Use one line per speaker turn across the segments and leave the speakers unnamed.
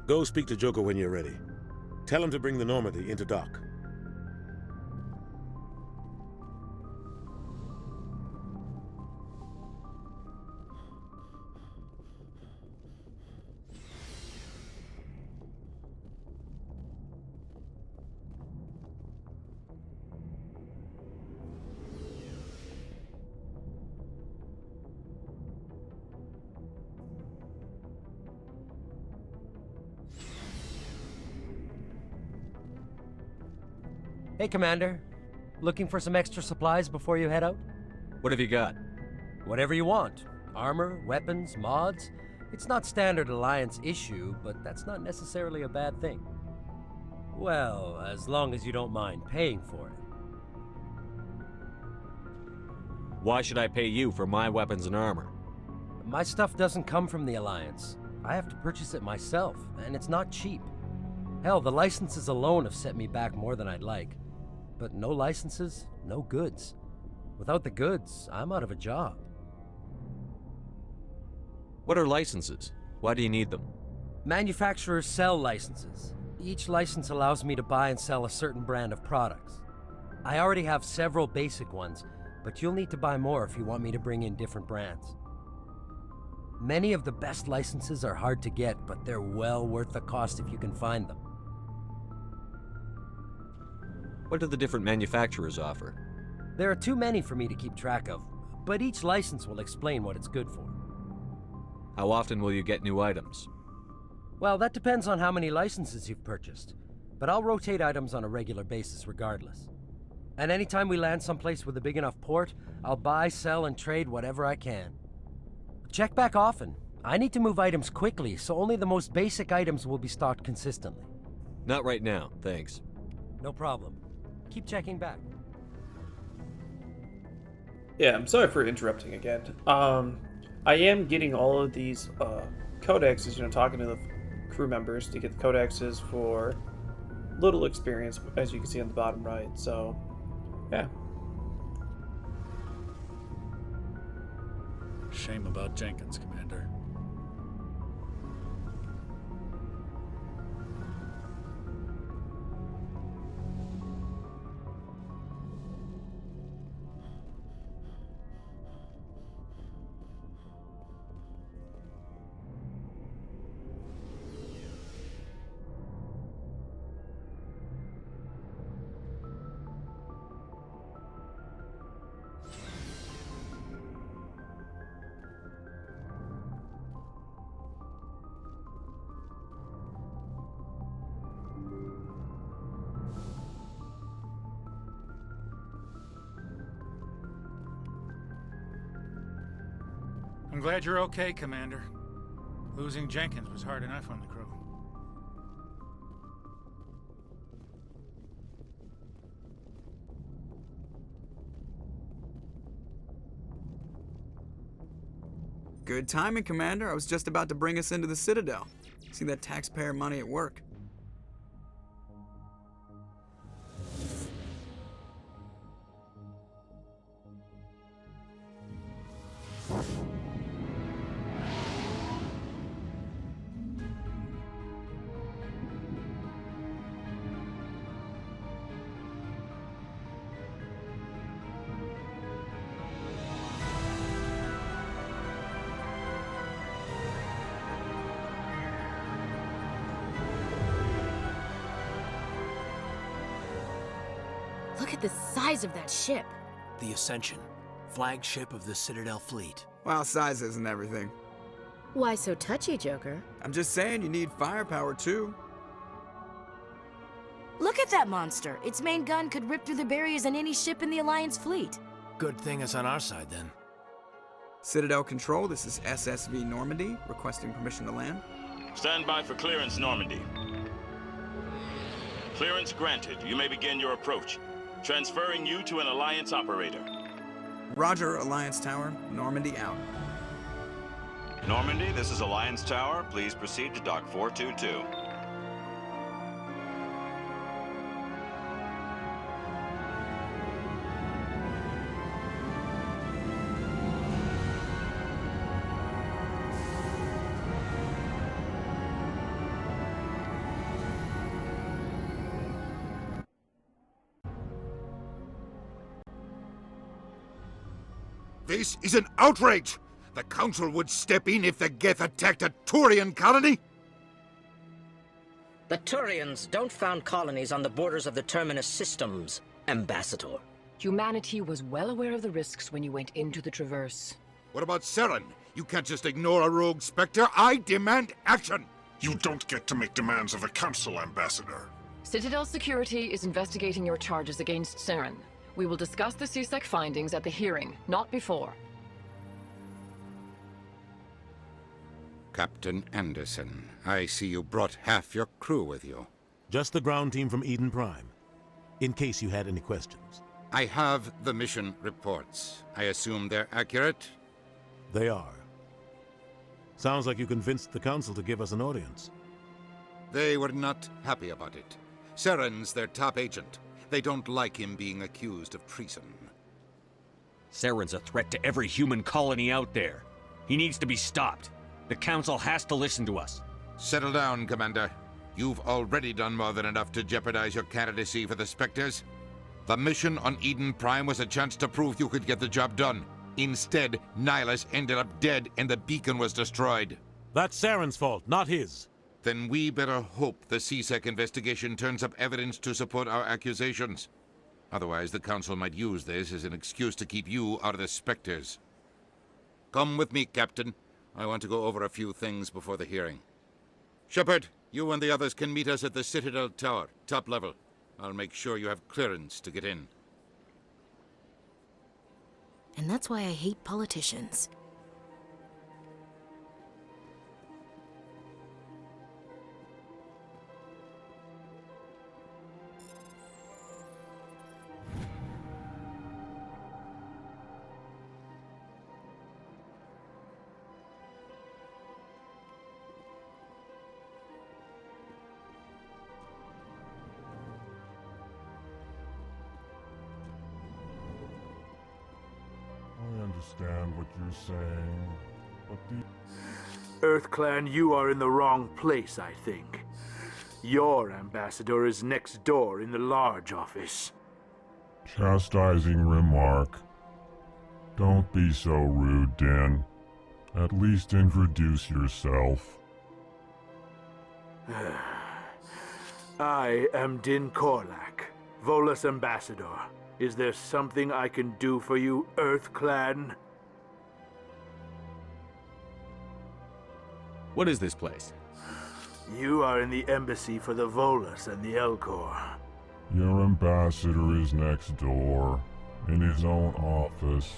Go speak to Joker when you're ready. Tell him to bring the Normandy into dock.
Hey, Commander. Looking for some extra supplies before you head out?
What have you got?
Whatever you want. Armor, weapons, mods. It's not standard Alliance issue, but that's not necessarily a bad thing. Well, as long as you don't mind paying for it.
Why should I pay you for my weapons and armor?
My stuff doesn't come from the Alliance. I have to purchase it myself, and it's not cheap. Hell, the licenses alone have set me back more than I'd like. But no licenses, no goods. Without the goods, I'm out of a job.
What are licenses? Why do you need them?
Manufacturers sell licenses. Each license allows me to buy and sell a certain brand of products. I already have several basic ones, but you'll need to buy more if you want me to bring in different brands. Many of the best licenses are hard to get, but they're well worth the cost if you can find them.
What do the different manufacturers offer?
There are too many for me to keep track of, but each license will explain what it's good for.
How often will you get new items?
Well, that depends on how many licenses you've purchased, but I'll rotate items on a regular basis regardless. And anytime we land someplace with a big enough port, I'll buy, sell, and trade whatever I can. Check back often. I need to move items quickly, so only the most basic items will be stocked consistently.
Not right now, thanks.
No problem. Keep checking back.
Yeah, I'm sorry for interrupting again. I am getting all of these codexes, talking to the crew members to get the codexes for little experience, as you can see on the bottom right. So, yeah.
Shame about Jenkins, Commander. I'm glad you're okay, Commander. Losing Jenkins was hard enough on the crew.
Good timing, Commander. I was just about to bring us into the Citadel. See that taxpayer money at work.
Look at the size of that ship.
The Ascension, flagship of the Citadel fleet.
Well, size isn't everything.
Why so touchy, Joker?
I'm just saying you need firepower, too.
Look at that monster. Its main gun could rip through the barriers in any ship in the Alliance fleet.
Good thing it's on our side, then.
Citadel Control, this is SSV Normandy, requesting permission to land.
Stand by for clearance, Normandy. Clearance granted. You may begin your approach. Transferring you to an Alliance operator.
Roger, Alliance Tower. Normandy out.
Normandy, this is Alliance Tower. Please proceed to Dock 422.
This is an outrage! The Council would step in if the Geth attacked a Turian colony?
The Turians don't found colonies on the borders of the Terminus systems, Ambassador.
Humanity was well aware of the risks when you went into the Traverse.
What about Seren? You can't just ignore a rogue Spectre. I demand action!
You don't get to make demands of the Council, Ambassador.
Citadel Security is investigating your charges against Seren. We will discuss the CSEC findings at the hearing, not before.
Captain Anderson, I see you brought half your crew with you.
Just the ground team from Eden Prime, in case you had any questions.
I have the mission reports. I assume they're accurate?
They are. Sounds like you convinced the Council to give us an audience.
They were not happy about it. Seren's their top agent. They don't like him being accused of treason.
Seren's a threat to every human colony out there. He needs to be stopped. The Council has to listen to us.
Settle down, Commander. You've already done more than enough to jeopardize your candidacy for the Spectres. The mission on Eden Prime was a chance to prove you could get the job done. Instead, Nihilus ended up dead and the beacon was destroyed.
That's Saren's fault, not his.
Then we better hope the CSEC investigation turns up evidence to support our accusations. Otherwise, the Council might use this as an excuse to keep you out of the Spectres. Come with me, Captain. I want to go over a few things before the hearing. Shepard, you and the others can meet us at the Citadel Tower, top level. I'll make sure you have clearance to get in.
And that's why I hate politicians.
I understand what you're saying, but the...
EarthClan, you are in the wrong place, I think. Your ambassador is next door in the large office.
Chastising remark. Don't be so rude, Din. At least introduce yourself.
I am Din Korlak, Volus ambassador. Is there something I can do for you, EarthClan?
What is this place?
You are in the embassy for the Volus and the Elcor.
Your ambassador is next door, in his own office.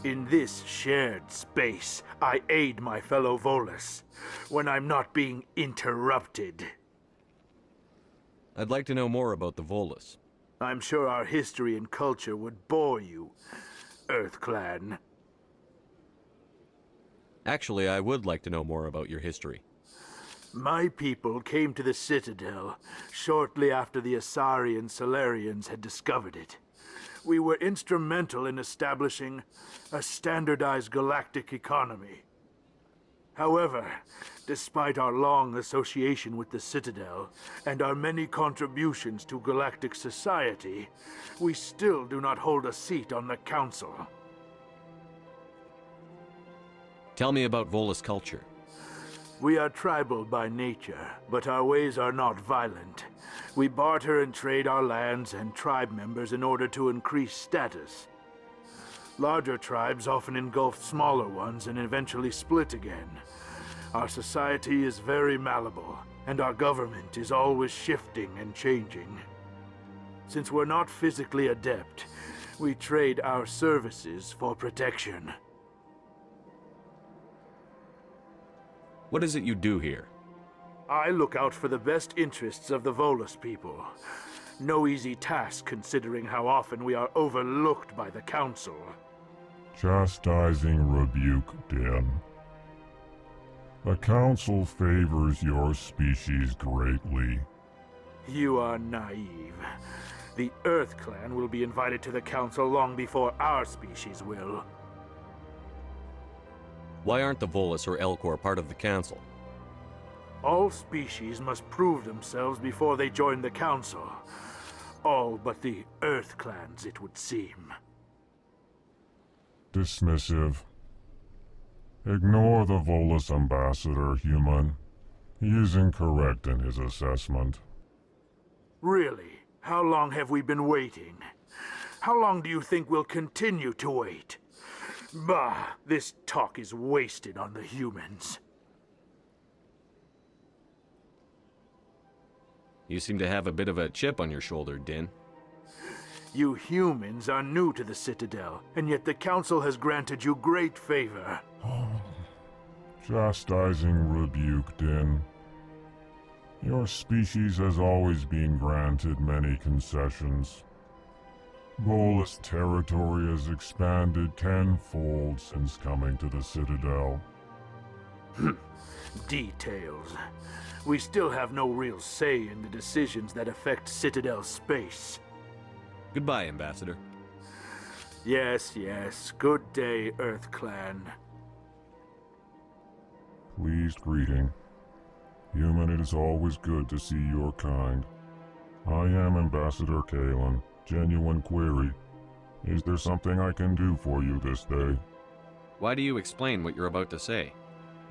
In this shared space, I aid my fellow Volus when I'm not being interrupted.
I'd like to know more about the Volus.
I'm sure our history and culture would bore you, EarthClan.
Actually, I would like to know more about your history.
My people came to the Citadel shortly after the Asari Solarians had discovered it. We were instrumental in establishing a standardized galactic economy. However, despite our long association with the Citadel and our many contributions to galactic society, we still do not hold a seat on the Council.
Tell me about Volus culture.
We are tribal by nature, but our ways are not violent. We barter and trade our lands and tribe members in order to increase status. Larger tribes often engulf smaller ones and eventually split again. Our society is very malleable, and our government is always shifting and changing. Since we're not physically adept, we trade our services for protection.
What is it you do here?
I look out for the best interests of the Volus people. No easy task considering how often we are overlooked by the Council.
Chastising rebuke, Din. The Council favors your species greatly.
You are naive. The EarthClan will be invited to the Council long before our species will.
Why aren't the Volus or Elcor part of the Council?
All species must prove themselves before they join the Council. All but the EarthClans, it would seem.
dismissive. Ignore the Volus ambassador, human. He is incorrect in his assessment.
Really? How long have we been waiting? How long do you think we'll continue to wait? Bah, this talk is wasted on the humans.
You seem to have a bit of a chip on your shoulder, Din.
You humans are new to the Citadel, and yet the Council has granted you great favor.
Chastising rebuke, Din. Your species has always been granted many concessions. Volus territory has expanded tenfold since coming to the Citadel.
Details. We still have no real say in the decisions that affect Citadel space.
Goodbye, Ambassador.
Yes, yes. Good day, Earth Clan.
Pleased greeting. Human, it is always good to see your kind. I am Ambassador Kalen. Genuine query. Is there something I can do for you this day?
Why do you explain what you're about to say?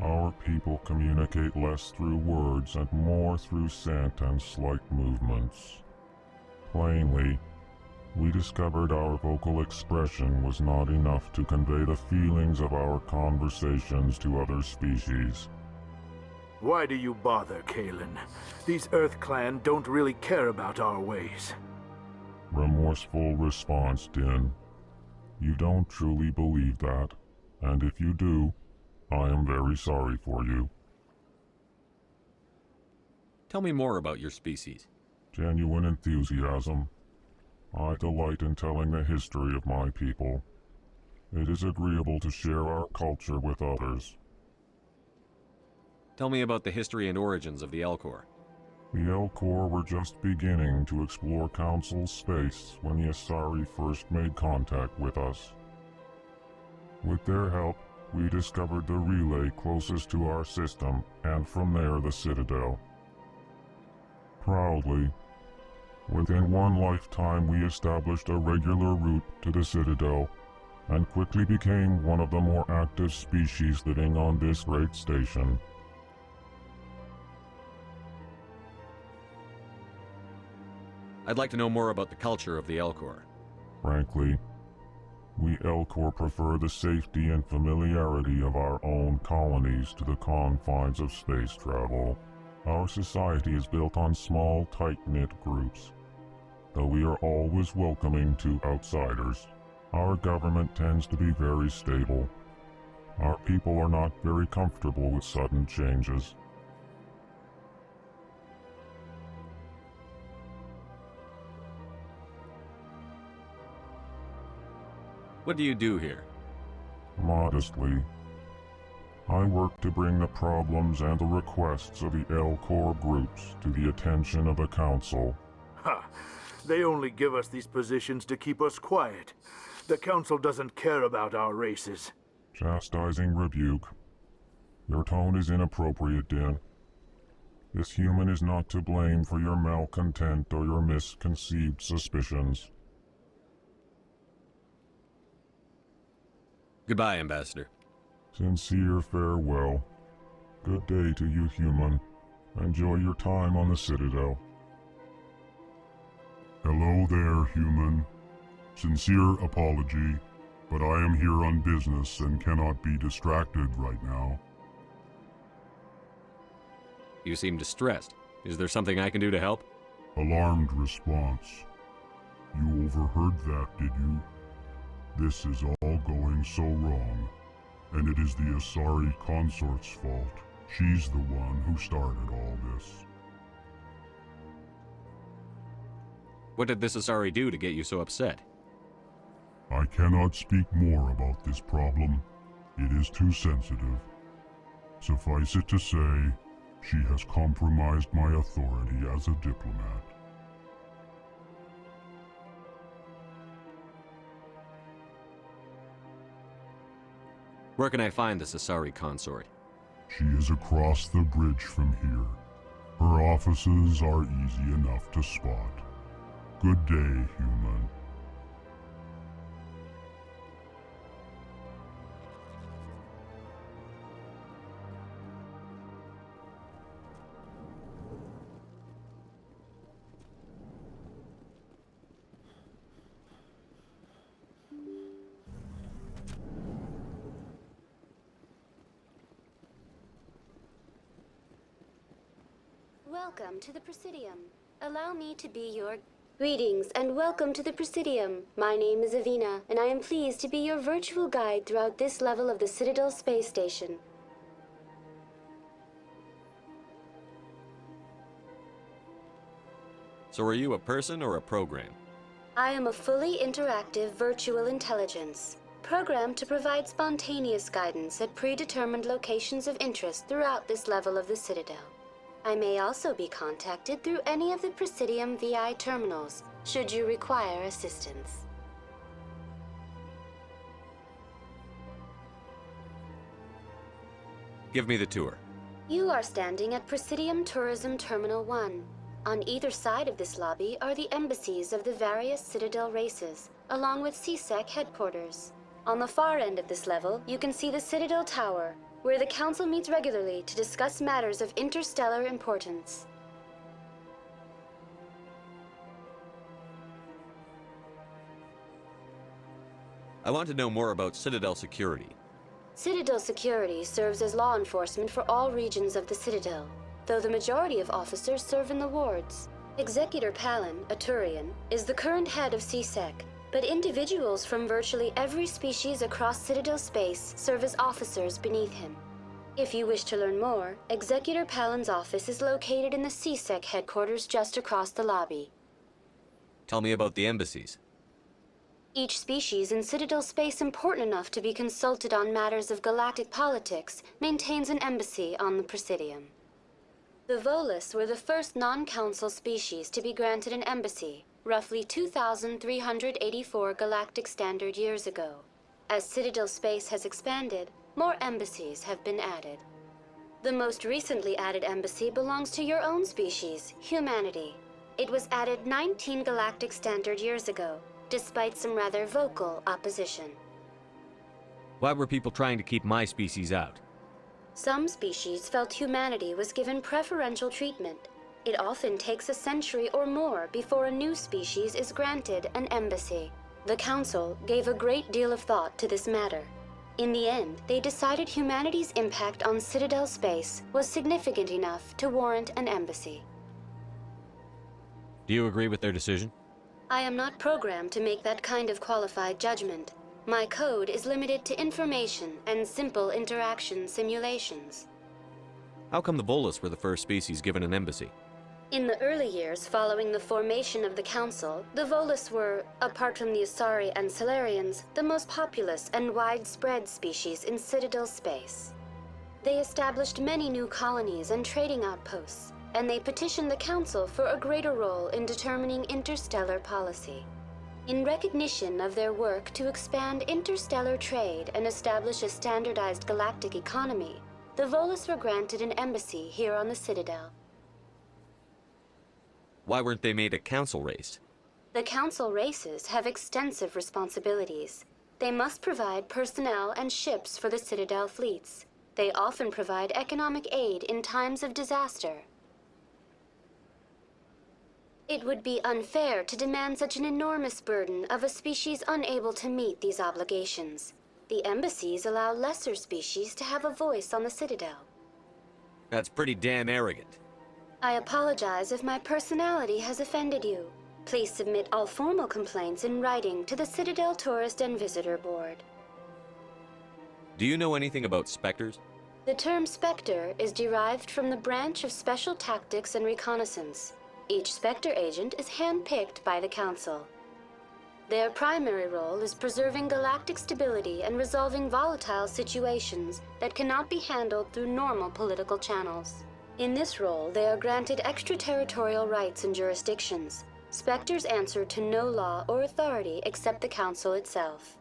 Our people communicate less through words and more through scent and slight movements. Plainly, we discovered our vocal expression was not enough to convey the feelings of our conversations to other species.
Why do you bother, Kalen? These Earth Clan don't really care about our ways.
Remorseful response, Din. You don't truly believe that, and if you do, I am very sorry for you.
Tell me more about your species.
Genuine enthusiasm. I delight in telling the history of my people. It is agreeable to share our culture with others.
Tell me about the history and origins of the Elcor.
The Elcor were just beginning to explore Council space when the Asari first made contact with us. With their help, we discovered the relay closest to our system, and from there the Citadel. Proudly, within one lifetime we established a regular route to the Citadel, and quickly became one of the more active species living on this great station.
I'd like to know more about the culture of the Elcor.
Frankly, we Elcor prefer the safety and familiarity of our own colonies to the confines of space travel. Our society is built on small, tight-knit groups. Though we are always welcoming to outsiders, our government tends to be very stable. Our people are not very comfortable with sudden changes.
What do you do here?
Modestly, I work to bring the problems and the requests of the Elcor groups to the attention of the Council.
Ha! They only give us these positions to keep us quiet. The Council doesn't care about our races.
Chastising rebuke. Your tone is inappropriate, Din. This human is not to blame for your malcontent or your misconceived suspicions.
Goodbye, Ambassador.
Sincere farewell. Good day to you, human. Enjoy your time on the Citadel.
Hello there, human. Sincere apology, but I am here on business and cannot be distracted right now.
You seem distressed. Is there something I can do to help?
Alarmed response. You overheard that, did you? This is all going so wrong, and it is the Asari consort's fault. She's the one who started all this.
What did this Asari do to get you so upset?
I cannot speak more about this problem. It is too sensitive. Suffice it to say, she has compromised my authority as a diplomat.
Where can I find this Asari consort?
She is across the bridge from here. Her offices are easy enough to spot. Good day, human.
welcome to the Presidium. Allow me to be your... Greetings and welcome to the Presidium. My name is Avina, and I am pleased to be your virtual guide throughout this level of the Citadel Space Station.
So are you a person or a program?
I am a fully interactive virtual intelligence, programmed to provide spontaneous guidance at predetermined locations of interest throughout this level of the Citadel. I may also be contacted through any of the Presidium VI terminals, should you require assistance.
Give me the tour.
You are standing at Presidium Tourism Terminal 1. On either side of this lobby are the embassies of the various Citadel races, along with CSEC headquarters. On the far end of this level, you can see the Citadel Tower, where the Council meets regularly to discuss matters of interstellar importance.
I want to know more about Citadel security.
Citadel security serves as law enforcement for all regions of the Citadel, though the majority of officers serve in the wards. Executor Palin, a Turian, is the current head of CSEC, but individuals from virtually every species across Citadel space serve as officers beneath him. If you wish to learn more, Executor Palin's office is located in the CSEC headquarters just across the lobby.
Tell me about the embassies.
Each species in Citadel space important enough to be consulted on matters of galactic politics maintains an embassy on the Presidium. The Volus were the first non-council species to be granted an embassy, roughly 2,384 galactic standard years ago. As Citadel space has expanded, more embassies have been added. The most recently added embassy belongs to your own species, humanity. It was added 19 galactic standard years ago, despite some rather vocal opposition.
Why were people trying to keep my species out?
Some species felt humanity was given preferential treatment. It often takes a century or more before a new species is granted an embassy. The Council gave a great deal of thought to this matter. In the end, they decided humanity's impact on Citadel space was significant enough to warrant an embassy.
Do you agree with their decision?
I am not programmed to make that kind of qualified judgment. My code is limited to information and simple interaction simulations.
How come the Volus were the first species given an embassy?
In the early years following the formation of the Council, the Volus were, apart from the Asari and Solarians, the most populous and widespread species in Citadel space. They established many new colonies and trading outposts, and they petitioned the Council for a greater role in determining interstellar policy. In recognition of their work to expand interstellar trade and establish a standardized galactic economy, the Volus were granted an embassy here on the Citadel.
Why weren't they made a council race?
The Council races have extensive responsibilities. They must provide personnel and ships for the Citadel fleets. They often provide economic aid in times of disaster. It would be unfair to demand such an enormous burden of a species unable to meet these obligations. The embassies allow lesser species to have a voice on the Citadel.
That's pretty damn arrogant.
I apologize if my personality has offended you. Please submit all formal complaints in writing to the Citadel Tourist and Visitor Board.
Do you know anything about specters?
The term Spectre is derived from the branch of Special Tactics and Reconnaissance. Each Spectre agent is handpicked by the Council. Their primary role is preserving galactic stability and resolving volatile situations that cannot be handled through normal political channels. In this role, they are granted extraterritorial rights and jurisdictions. Spectres answer to no law or authority except the Council itself.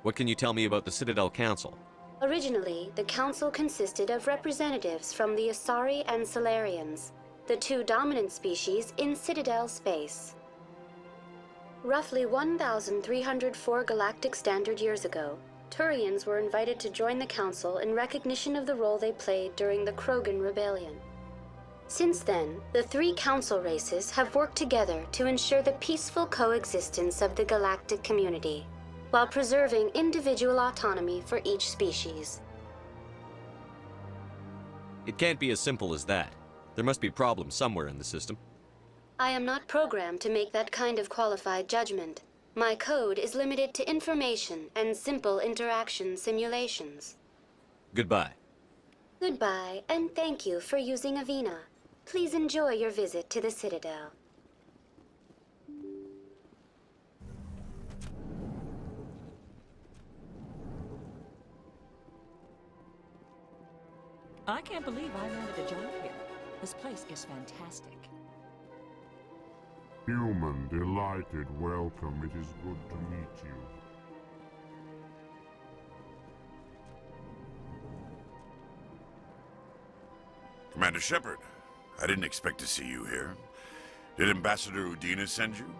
What can you tell me about the Citadel Council?
Originally, the Council consisted of representatives from the Asari and Solarians, the two dominant species in Citadel space. Roughly 1,304 galactic standard years ago, Turians were invited to join the Council in recognition of the role they played during the Krogan Rebellion. Since then, the three Council races have worked together to ensure the peaceful coexistence of the galactic community, while preserving individual autonomy for each species.
It can't be as simple as that. There must be problems somewhere in the system.
I am not programmed to make that kind of qualified judgment. My code is limited to information and simple interaction simulations.
Goodbye.
Goodbye, and thank you for using Avena. Please enjoy your visit to the Citadel.
I can't believe I landed a job here. This place is fantastic.
Human, delighted, welcome. It is good to meet you.
Commander Shepard, I didn't expect to see you here. Did Ambassador Udina send you?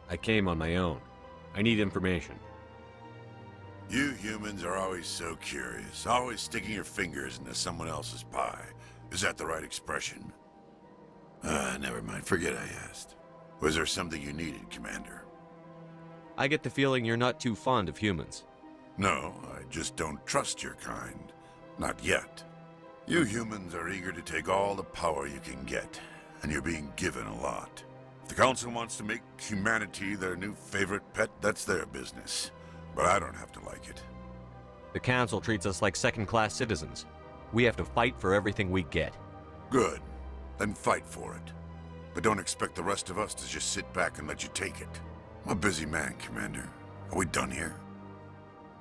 I came on my own. I need information.
You humans are always so curious, always sticking your fingers into someone else's pie. Is that the right expression? Never mind. Forget I asked. Was there something you needed, Commander?
I get the feeling you're not too fond of humans.
No, I just don't trust your kind. Not yet. You humans are eager to take all the power you can get, and you're being given a lot. If the Council wants to make humanity their new favorite pet, that's their business. But I don't have to like it.
The Council treats us like second-class citizens. We have to fight for everything we get.
Good. Then fight for it. But don't expect the rest of us to just sit back and let you take it. I'm a busy man, Commander. Are we done here?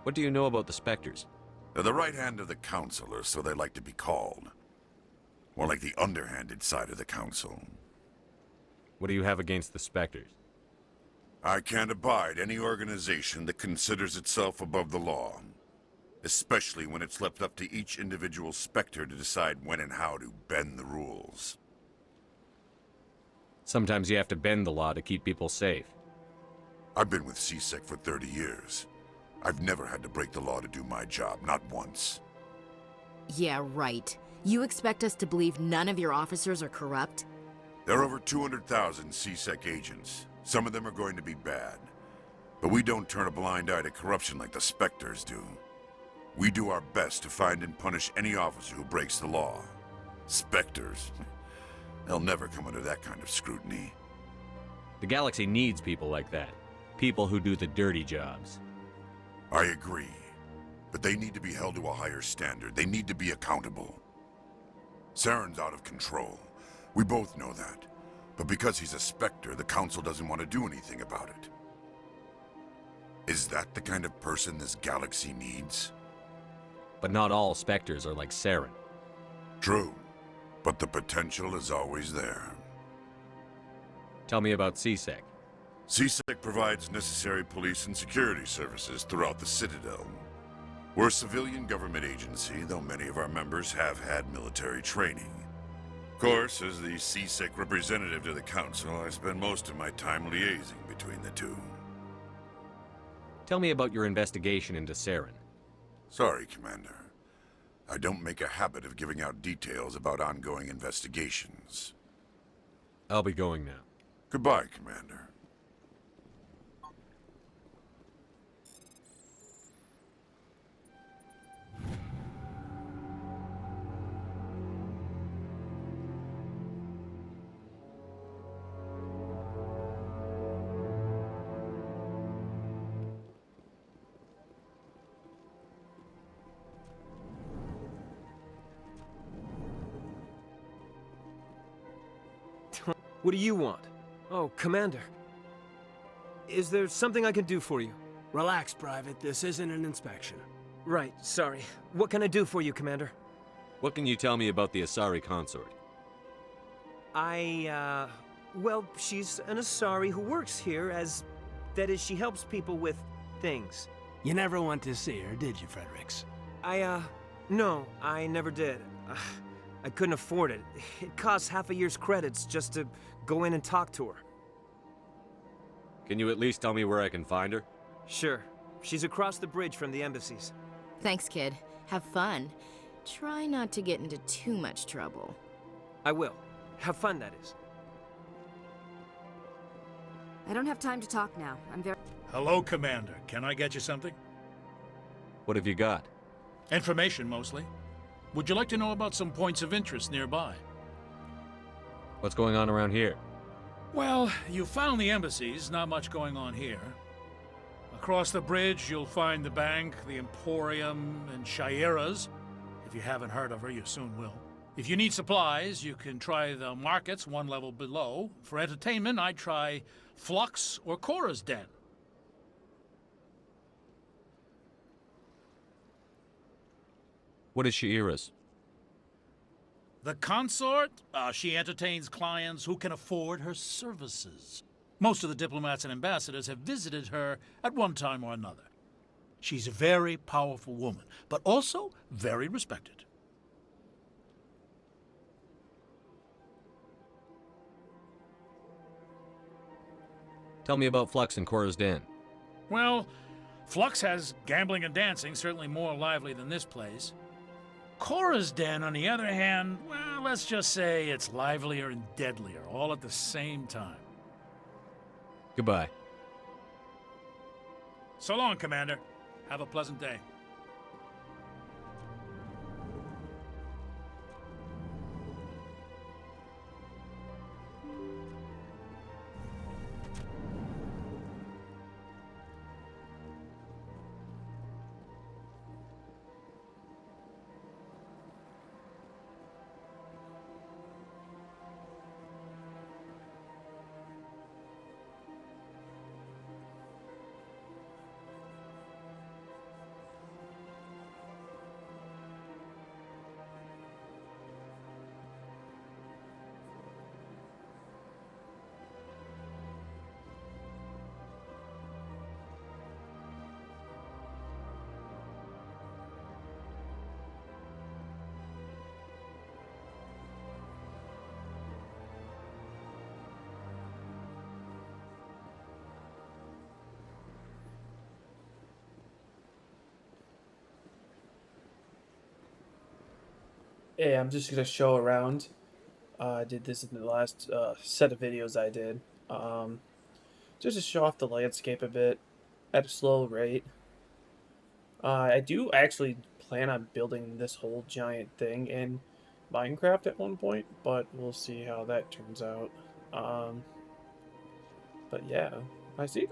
What do you know about the Spectres?
They're the right hand of the Council, or so they like to be called. More like the underhanded side of the Council.
What do you have against the Spectres?
I can't abide any organization that considers itself above the law. Especially when it's left up to each individual Spectre to decide when and how to bend the rules.
Sometimes you have to bend the law to keep people safe.
I've been with CSEC for 30 years. I've never had to break the law to do my job, not once.
Yeah, right. You expect us to believe none of your officers are corrupt?
There are over 200,000 CSEC agents. Some of them are going to be bad. But we don't turn a blind eye to corruption like the Spectres do. We do our best to find and punish any officer who breaks the law. Spectres. They'll never come under that kind of scrutiny.
The galaxy needs people like that. People who do the dirty jobs.
I agree. But they need to be held to a higher standard. They need to be accountable. Saren's out of control. We both know that. But because he's a Spectre, the Council doesn't want to do anything about it. Is that the kind of person this galaxy needs?
But not all Spectres are like Saren.
True. But the potential is always there.
Tell me about CSEC.
CSEC provides necessary police and security services throughout the Citadel. We're a civilian government agency, though many of our members have had military training. Of course, as the CSEC representative to the Council, I spend most of my time liaising between the two.
Tell me about your investigation into Saren.
Sorry, Commander. I don't make a habit of giving out details about ongoing investigations.
I'll be going now.
Goodbye, Commander.
What do you want? Oh, Commander. Is there something I can do for you?
Relax, Private. This isn't an inspection.
Right, sorry. What can I do for you, Commander?
What can you tell me about the Asari consort?
Well, she's an Asari who works here as... That is, she helps people with things.
You never went to see her, did you, Fredericks?
No, I never did. I couldn't afford it. It costs half a year's credits just to go in and talk to her.
Can you at least tell me where I can find her?
Sure. She's across the bridge from the embassies.
Thanks, kid. Have fun. Try not to get into too much trouble.
I will. Have fun, that is.
I don't have time to talk now. I'm very...
Hello, Commander. Can I get you something?
What have you got?
Information, mostly. Would you like to know about some points of interest nearby?
What's going on around here?
Well, you found the embassies, not much going on here. Across the bridge, you'll find the bank, the Emporium, and Shaira's. If you haven't heard of her, you soon will. If you need supplies, you can try the markets one level below. For entertainment, I'd try Flux or Cora's Den.
What is Shaira's?
The consort? She entertains clients who can afford her services. Most of the diplomats and ambassadors have visited her at one time or another. She's a very powerful woman, but also very respected.
Tell me about Flux and Cora's Den.
Well, Flux has gambling and dancing, certainly more lively than this place. Cora's Den, on the other hand, well, let's just say it's livelier and deadlier, all at the same time.
Goodbye.
So long, Commander. Have a pleasant day.
Yeah, I'm just gonna show around. I did this in the last set of videos I did. Just to show off the landscape a bit at a slow rate. I do actually plan on building this whole giant thing in Minecraft at one point, but we'll see how that turns out. But yeah, I see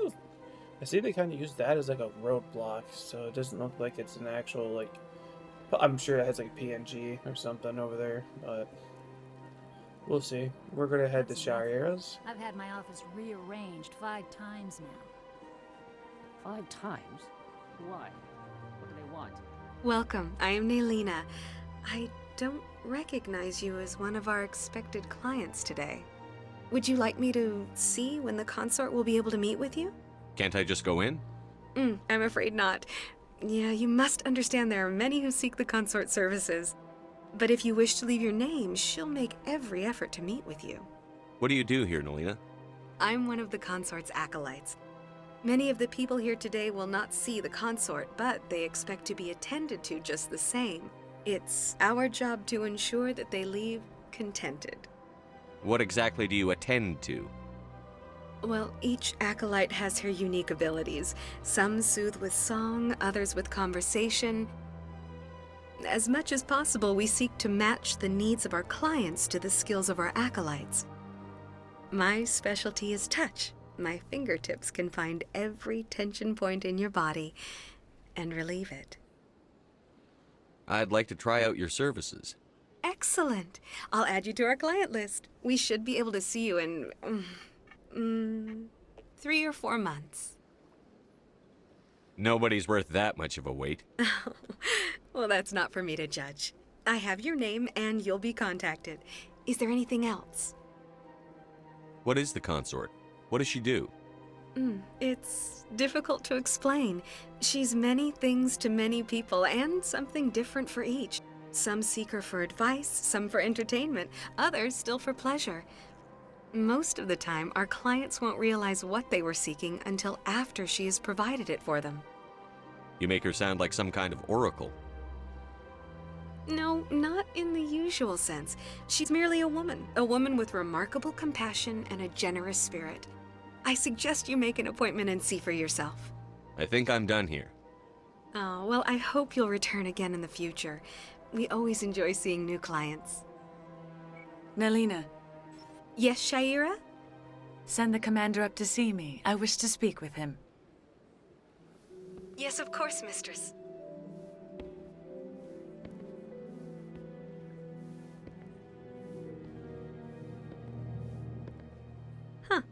they kind of use that as like a roadblock, so it doesn't look like it's an actual like. I'm sure it has like a PNG or something over there, but we'll see. We're gonna head to Shaira's.
I've had my office rearranged 5 times now.
5 times? Why? What do they want?
Welcome, I am Naylina. I don't recognize you as one of our expected clients today. Would you like me to see when the consort will be able to meet with you?
Can't I just go in?
I'm afraid not. Yeah, you must understand there are many who seek the consort services. But if you wish to leave your name, she'll make every effort to meet with you.
What do you do here, Naylina?
I'm one of the consort's acolytes. Many of the people here today will not see the consort, but they expect to be attended to just the same. It's our job to ensure that they leave contented.
What exactly do you attend to?
Well, each acolyte has her unique abilities. Some soothe with song, others with conversation. As much as possible, we seek to match the needs of our clients to the skills of our acolytes. My specialty is touch. My fingertips can find every tension point in your body and relieve it.
I'd like to try out your services.
Excellent. I'll add you to our client list. We should be able to see you in 3 or 4 months.
Nobody's worth that much of a wait.
Well, that's not for me to judge. I have your name and you'll be contacted. Is there anything else?
What is the consort? What does she do?
It's difficult to explain. She's many things to many people and something different for each. Some seek her for advice, some for entertainment, others still for pleasure. Most of the time, our clients won't realize what they were seeking until after she has provided it for them.
You make her sound like some kind of oracle.
No, not in the usual sense. She's merely a woman with remarkable compassion and a generous spirit. I suggest you make an appointment and see for yourself.
I think I'm done here.
Oh, well, I hope you'll return again in the future. We always enjoy seeing new clients.
Nelina.
Yes, Shaira?
Send the commander up to see me. I wish to speak with him.
Yes, of course, mistress. Huh.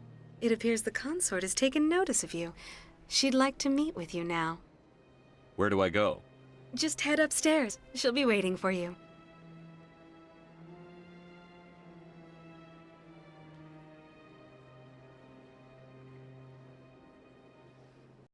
It appears the consort has taken notice of you. She'd like to meet with you now.
Where do I go?
Just head upstairs. She'll be waiting for you.